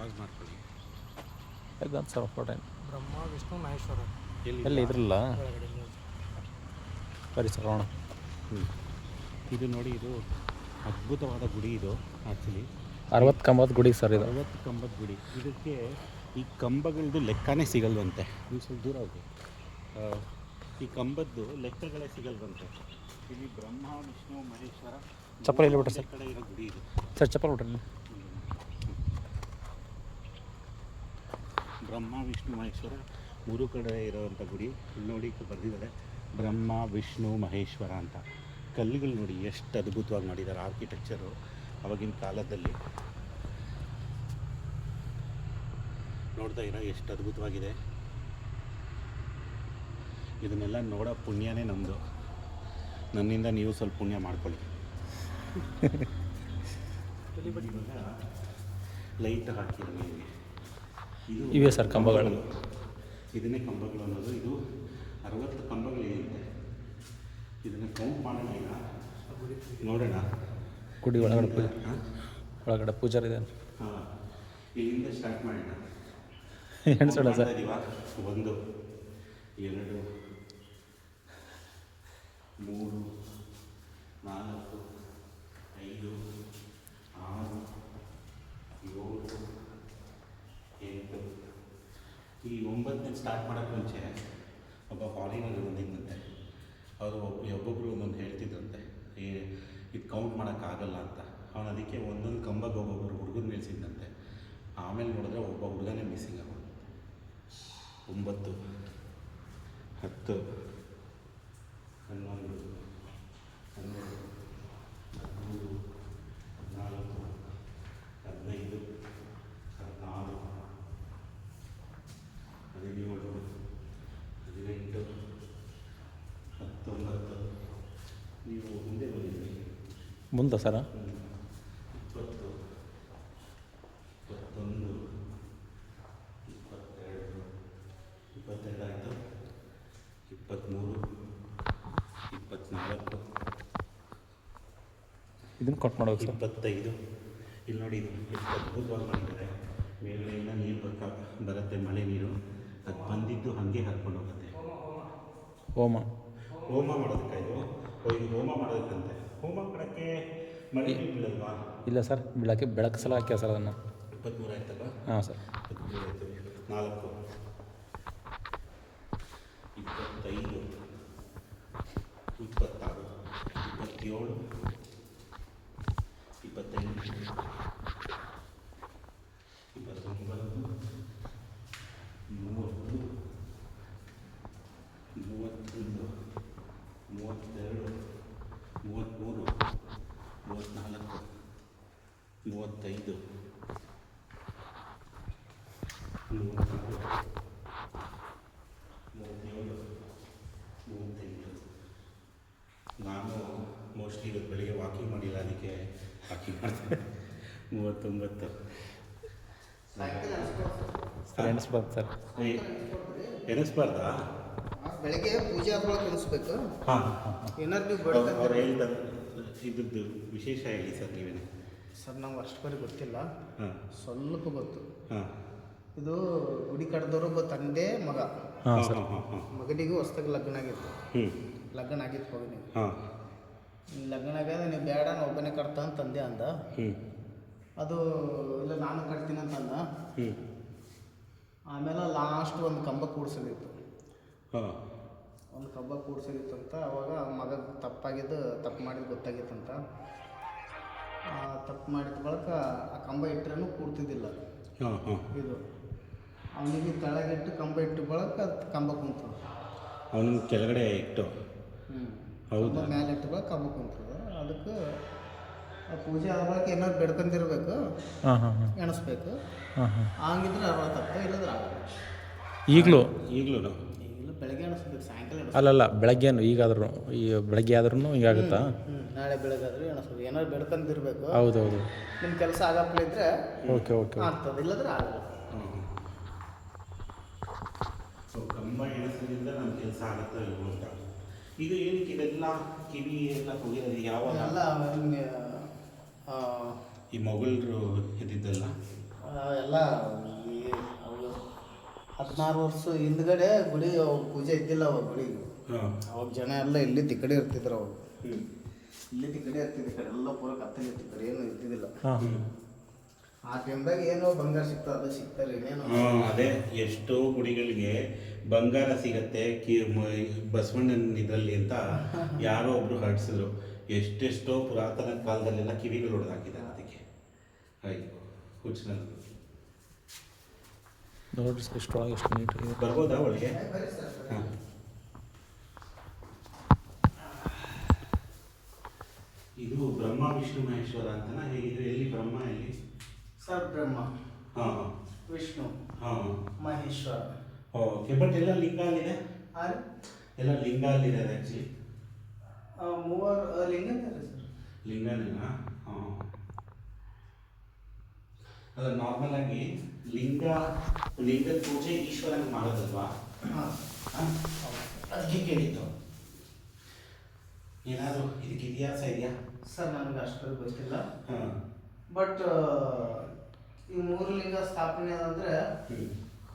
Pass ಮಾಡ್ಕೊಳ್ಳಿ. ಇದಂತ sir photo Brahma Vishnu Maheshwara ಎಲ್ಲಿ ಇದ್ರಲ್ಲ ಒಳಗಡೆ ಪರಿಸರ. ಇದು ನೋಡಿ, ಇದು ಅದ್ಭುತವಾದ ಗುಡಿ. ಇದು ಆ್ಯಕ್ಚುಲಿ 60 ಕಂಬದ ಗುಡಿ ಸರ್ ಇದು. 60 ಕಂಬದ ಗುಡಿ. ಇದಕ್ಕೆ ಈ ಕಂಬಗಳದ್ದು ಲೆಕ್ಕನೇ ಸಿಗಲ್ವಂತೆ. ನೀವು ಸ್ವಲ್ಪ ದೂರ ಹೋಗಿ. ಈ ಕಂಬದ್ದು ಲೆಕ್ಕಗಳೇ ಸಿಗಲ್ವಂತೆ. ಇಲ್ಲಿ ಬ್ರಹ್ಮ ವಿಷ್ಣು ಮಹೇಶ್ವರ ಚಪ್ಪಲ್ ಇಲ್ಲಿ ಬಿಟ್ರೆ ಸರ್ ಕಡೆ ಇರೋ ಗುಡಿ ಇದು. ಸರ್ ಚಪ್ಪಲ್ ಬಿಟ್ರಿ. ಬ್ರಹ್ಮ ವಿಷ್ಣು ಮಹೇಶ್ವರ ಮೂರು ಕಡೆ ಇರೋವಂಥ ಗುಡಿ. ಇಲ್ಲಿ ನೋಡಿ ಬರೆದಿದ್ದಾರೆ ಬ್ರಹ್ಮ ವಿಷ್ಣು ಮಹೇಶ್ವರ ಅಂತ. ಕಲ್ಲುಗಳು ನೋಡಿ ಎಷ್ಟು ಅದ್ಭುತವಾಗಿ ಮಾಡಿದ್ದಾರೆ. ಆರ್ಕಿಟೆಕ್ಚರು ಆವಾಗಿನ ಕಾಲದಲ್ಲಿ ನೋಡ್ತಾ ಇರೋ ಎಷ್ಟು ಅದ್ಭುತವಾಗಿದೆ. ಇದನ್ನೆಲ್ಲ ನೋಡೋ ಪುಣ್ಯನೇ ನಮ್ಮದು. ನನ್ನಿಂದ ನೀವು ಸ್ವಲ್ಪ ಪುಣ್ಯ ಮಾಡ್ಕೊಳ್ಳಿ. ಲೈಟ್ ಹಾಕಿರೋ ಮೇಲೆ ಇವೆ ಸರ್ ಕಂಬಗಳು. ಇದನ್ನೇ ಕಂಬಗಳು ಅನ್ನೋದು. ಇದು 60 ಕಂಬಗಳಿದೆ. ಇದನ್ನು ಕೌಂಟ್ ಮಾಡೋಣ. ಈಗ ನೋಡೋಣ. ಗುಡಿ ಒಳಗಡೆ ಪೂಜಾರಿ ಇದೆ. ಹಾಂ, ಇಲ್ಲಿಂದ ಸ್ಟಾರ್ಟ್ ಮಾಡೋಣ. ಎಣಿಸೋಣ ಸರ್. 1 2 3 4 5 6 7 8. ಈ 9 ಸ್ಟಾರ್ಟ್ ಮಾಡೋಕ್ಕೆ ಮುಂಚೆ ಒಬ್ಬ ಫಾರಿನರ್ ಬಂದಿದ್ದಂತೆ. ಅವರು ಒಬ್ಬೊಬ್ಬರು ಒಂದೊಂದು ಹೇಳ್ತಿದ್ರಂತೆ, ಇದು ಕೌಂಟ್ ಮಾಡೋಕ್ಕಾಗಲ್ಲ ಅಂತ. ಅವನು ಅದಕ್ಕೆ ಒಂದೊಂದು ಕಂಬಕ್ಕೆ ಒಬ್ಬೊಬ್ಬರು ಹುಡುಗನ ನಿಲ್ಸಿದ್ದಂತೆ. ಆಮೇಲೆ ನೋಡಿದ್ರೆ ಒಬ್ಬ ಹುಡುಗನೇ ಮಿಸ್ಸಿಂಗ್ ಅವನು. 9 10 11 12 13 14 15 16 17 18 19. ನೀವು ಮುಂದೆ ಬಂದಿದ್ರಿ. ಮುಂದೆ ಸರ 20 21 22 22 ಆಯಿತು. 23 24 ಇದನ್ನು ಕಟ್ ಮಾಡ್ಬೇಕು ಸರ್. 25. ಇಲ್ಲಿ ನೋಡಿ, ಇದು ಎಷ್ಟು ಅದ್ಭುತವಾಗಿ ಮಾಡಿದ್ದಾರೆ. ಮೇಲೆಯಿಂದ ನೀರು ಬರುತ್ತೆ, ಮಳೆ ನೀರು. ಅದು ಬಂದಿದ್ದು ಹಾಗೆ ಹರ್ಕೊಂಡು ಹೋಗುತ್ತೆ. ಹೋಮ ಮಾಡೋದಕ್ಕೆ ಇದು ಹೋಮ ಮಾಡೋದಕ್ಕಂತೆ. ಹೋಮ ಮಾಡೋಕ್ಕೆ ಮಳೆ ನೀರು ಬೀಳಲ್ವಾ? ಇಲ್ಲ ಸರ್, ಬೆಳಕು ಸಲ ಹಾಕ್ಯ ಸರ್ ಅದನ್ನು. 23 ಆಯ್ತಲ್ವ? ಹಾಂ ಸರ್. 23 ಆಯಿತು. 4 25 26 27 28 29 30 31 32 33 34 35 38. ನಾನು ಮೋಸ್ಟ್ಲಿ ಇವತ್ತು ಬೆಳಿಗ್ಗೆ ವಾಕಿಂಗ್ ಮಾಡಿಲ್ಲ, ಅದಕ್ಕೆ ವಾಕಿಂಗ್ ಮಾಡ್ತೀನಿ. 39. ಎಣಿಸ್ಬಾರ್ದು ಸರ್. ಎಣಿಸ್ಬಾರ್ದಾ? ಬೆಳಗ್ಗೆ ಪೂಜೆ ಆದ್ರೊಳಗೆ ಎನಿಸ್ಬೇಕು. ಹಾಂ, ಏನಾದ್ರು ಅವ್ರು ಹೇಳ್ತಾರೆ. ಇದ್ದದ್ದು ವಿಶೇಷ ಹೇಳಿ ಸರ್ ನೀವೇನೆ. ಸರ್ ನಂಗೆ ಅಷ್ಟು ಬರೀ ಗೊತ್ತಿಲ್ಲ. ಹಾಂ, ಸ್ವಲ್ಪ ಗೊತ್ತು. ಹಾಂ. ಇದು ಗುಡಿ ಕಡ್ದವರು ಒಬ್ಬ ತಂದೆ ಮಗ. ಹಾಂ ಸರ್. ಮಗನಿಗೂ ಹೊಸ್ದಾಗಿ ಲಗ್ನ ಆಗಿತ್ತು. ಲಗ್ನ ಆಗಿತ್ತು ಮಗನಿಗೆ. ಹಾಂ, ಲಗ್ನ ಆಗ್ಯದ, ನೀವು ಬೇಡ ನಾನು ಒಬ್ಬನೇ ಕಟ್ತಾ ಅಂತ ತಂದೆ ಅಂದ. ಅದು ಇಲ್ಲ ನಾನು ಕಟ್ತೀನಿ ಅಂತಂದ. ಆಮೇಲೆ ಲಾಸ್ಟ್ ಒಂದು ಕಂಬ ಕೂಡ್ಸೋದಿತ್ತು. ಒಂದು ಕಂಬ ಕೂಡ್ಸೋದಿತ್ತಂತ. ಅವಾಗ ಮಗ ತಪ್ಪು ಮಾಡಿದ್ದು ಗೊತ್ತಾಗಿತ್ತಂತ. ತಪ್ಪು ಮಾಡಿದ ಬಳಿಕ ಆ ಕಂಬ ಇಟ್ಟರೂ ಕೂಡ್ತಿದ್ದಿಲ್ಲ. ಇದು ಅವನಿಗೆ ಕೆಳಗಿಟ್ಟು ಕಂಬ ಇಟ್ಟು ಬಳಕ ಕಂಬ ಕುಂತದ. ಅವನ ಕೆಳಗಡೆ ಇಟ್ಟು ಹೌದು, ಮೇಲೆ ಇಟ್ಟು ಬಳಕ ಕಂಬ ಕುಂತದ. ಅದಕ್ಕೆ ಪೂಜೆ ಆದ ಬಳಕ ಏನಾದ್ರು ಬೆಡ್ಕೊಂಡಿರ್ಬೇಕು, ಎಣಿಸ್ಬೇಕು. ಹಂಗಿದ್ರೆ ಅರವತ್ತಪ್ಪ, ಇಲ್ಲದ್ರೆ ಆಗಲ್ಲ. ಈಗಲೂ ಬೆಳಗ್ಗೆ ಎಣಿಸ್ಬೇಕು, ಸಾಯಂಕಾಲ ಅಲ್ಲಲ್ಲ ಬೆಳಗ್ಗೆನು. ಈಗಾದ್ರೂ ಈ ಬೆಳಗ್ಗೆ ಆದ್ರೂ ಹಿಂಗಾಗುತ್ತಾ? ನಾಳೆ ಬೆಳಗಾದ್ರೂ ಎಣಿಸ್ಬೇಕು. ಏನಾದ್ರು ಬೆಡ್ಕೊಂಡಿರ್ಬೇಕು. ಹೌದೌದು. ನಿಮ್ಮ ಕೆಲಸ ಆಗಪ್ಲಿದ್ರೆ ಓಕೆ ಆಗ್ತದೆ, ಇಲ್ಲದ್ರೆ ಆಗಲ್ಲ. ಕಂಬ ಎಣಿಸೋದ್ರಿಂದ ನಮ್ಮ ಕೆಲಸ ಆಗುತ್ತೋ ಇಲ್ವೋ ಅಂತ. ಇದು ಏನಕ್ಕೆ ಇದೆಲ್ಲ ಕಿವಿ ಎಲ್ಲ ಹೋಗಿರೋದು? ಯಾವಾಗ ಎಲ್ಲ ಈ ಮೊಘಲರು ಇದ್ದಿದ್ದಲ್ಲ ಎಲ್ಲ ಈ ಅವಾಗ 16 ವರ್ಷ ಹಿಂದ್ಗಡೆ ಗುಡಿ ಅವಾಗ ಪೂಜೆ ಇದ್ದಿಲ್ಲ ಅವಾಗ ಗುಡಿಗೆ. ಹಾಂ ಅವಾಗ ಜನ ಎಲ್ಲ ಇಲ್ಲಿ ತಿಕ್ಕಡಿ ಇರ್ತಿದ್ರು ಅವಾಗ. ಹ್ಞೂ ಇಲ್ಲಿ ತಿಕ್ಕಡಿ ಇರ್ತಿದ್ದ ಕಡೆ ಎಲ್ಲ ಪೂರ ಕತ್ತಲೆ ಇತ್ತು, ಕಡೆ ಏನೂ ಇರ್ತಿದ್ದಿಲ್ಲ. ಹಾಂ ಆ ಟೈಮ್ದಾಗ ಏನೋ ಬಂಗಾರ ಸಿಗ್ತದೆ, ಅದು ಸಿಗ್ತಾರೆ ಇನ್ನೇನು. ಅದೇ ಎಷ್ಟೋ ಗುಡಿಗಳಿಗೆ ಬಂಗಾರ ಸಿಗತ್ತೆ ಬಸವಣ್ಣನ ಇದರಲ್ಲಿ ಅಂತ ಯಾರೋ ಒಬ್ರು ಹೊರಡಿಸಿದ್ರು. ಎಷ್ಟೆಷ್ಟೋ ಪುರಾತನ ಕಾಲದಲ್ಲೆಲ್ಲ ಕಿವಿಗಳು ಹೊಡೆದಾಕಿದ್ದಾರೆ ಅದಕ್ಕೆ. ಆಯ್ತು ಹುಚ್ಚಿನಲ್ಲಿ ನೋಡ್ರಿ ಸರ್ ಇಷ್ಟೊಳಗೆ ಎಷ್ಟು ನೀಟಾಗಿದೆ. ಬರ್ಬೋದಾ ಒಳಗೆ? ಬರೀ ಸರ್, ಬರೀ. ಹಾಂ ಇದು ಬ್ರಹ್ಮ ವಿಷ್ಣು ಮಹೇಶ್ವರ ಅಂತನಾ ಹೇಗಿದ್ರೆ? ಎಲ್ಲಿ ಬ್ರಹ್ಮ ಎಲ್ಲಿ? ಸರ್ ಬ್ರಹ್ಮ, ಹಾಂ ಹಾಂ ವಿಷ್ಣು, ಹಾಂ ಮಹೇಶ್ವರ. ಓಕೆ. ಬಟ್ ಎಲ್ಲ ಲಿಂಗ ಅಲ್ಲಿದೆ, ಎಲ್ಲ ಲಿಂಗ ಅಲ್ಲಿದೆ ಆ್ಯಕ್ಚುಲಿ. ಮೂವರು ಲಿಂಗ ಇದ್ದಾರೆ ಸರ್. ಲಿಂಗನೇನಾ? ಹಾಂ. ಅಲ್ಲ ನಾರ್ಮಲ್ ಆಗಿ ಲಿಂಗದ ಪೂಜೆ ಈಶ್ವರನ ಮಾಡೋದಲ್ವಾ? ಹಾಂ, ಅದಕ್ಕೆ ಕೇಳಿದ್ದು. ಏನಾದರೂ ಇದಕ್ಕೆ ಇತಿಹಾಸ ಇದೆಯಾ? ಸರ್ ನನಗೆ ಅಷ್ಟು ಗೊತ್ತಿಲ್ಲ. ಹಾಂ ಬಟ್ ಈ ಮೂರು ಲಿಂಗ ಸ್ಥಾಪನೆ ಅಂದರೆ ಹ್ಞೂ